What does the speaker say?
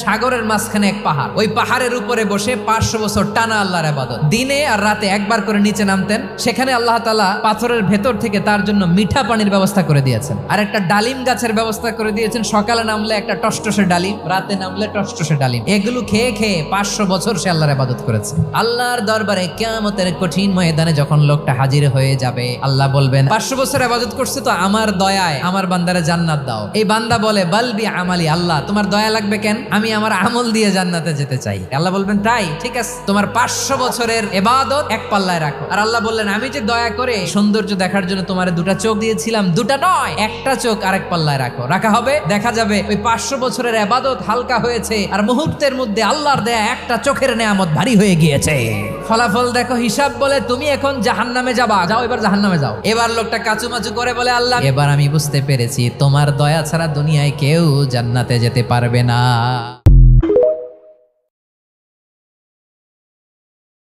সাগরের মাঝখানে এক পাহাড়, ওই পাহাড়ের উপরে বসে 500 বছর টানা আল্লাহর ইবাদত। দিনে আর রাতে একবার করে নিচে নামতেন। সেখানে আল্লাহ তাআলা পাথরের ভেতর থেকে তার জন্য মিঠা পানির ব্যবস্থা করে দিয়েছেন, আর একটা ডালিম গাছের ব্যবস্থা করে দিয়েছেন। সকালে নামলে একটা টসটসে ডালিম, রাতে নামলে টসটসে ডালিম। এগুলো খেয়ে খেয়ে 500 বছর সে আল্লাহর ইবাদত করেছে। আল্লাহর দরবারে কিয়ামতের কঠিন ময়দানে যখন লোকটা হাজির হয়ে যাবে, আল্লাহ বলবেন 500 বছর ইবাদত করছে তো আমার দয়ায় আমার বান্দারে জান্নাত দাও। এই বান্দা বলে বালবি আমালি, আল্লাহ তোমার দয়া লাগবে কেন, আমি আমার আমল দিয়ে জান্নাতে যেতে চাই। আল্লাহ বলবেন তাই, ঠিক আছে, তোমার 500 বছরের ইবাদত এক পাল্লায় রাখো। আর আল্লাহ বললেন আমি যে দয়া করে সৌন্দর্য দেখার জন্য তোমার দুটা চোখ দিয়েছিলাম, দুটা নয় একটা চোখ আরেক পাল্লায় রাখো। রাখা হবে, দেখা যাবে ওই 500 বছরের ইবাদত হালকা হয়েছে আর মুহূর্তের মধ্যে আল্লাহর দেয়া একটা চোখের নেয়ামত ভারী হয়ে গিয়েছে। ফলাফল দেখো, হিসাব বলে তুমি এখন জাহান্নামে যাবা, যাও এবার জাহান্নামে যাও। এবার লোকটা কাচুমাচু করে বলে আল্লাহ এবার আমি বুঝতে পেরেছি তোমার দয়া ছাড়া দুনিয়ায় কেউ জান্নাতে যেতে পারবে না।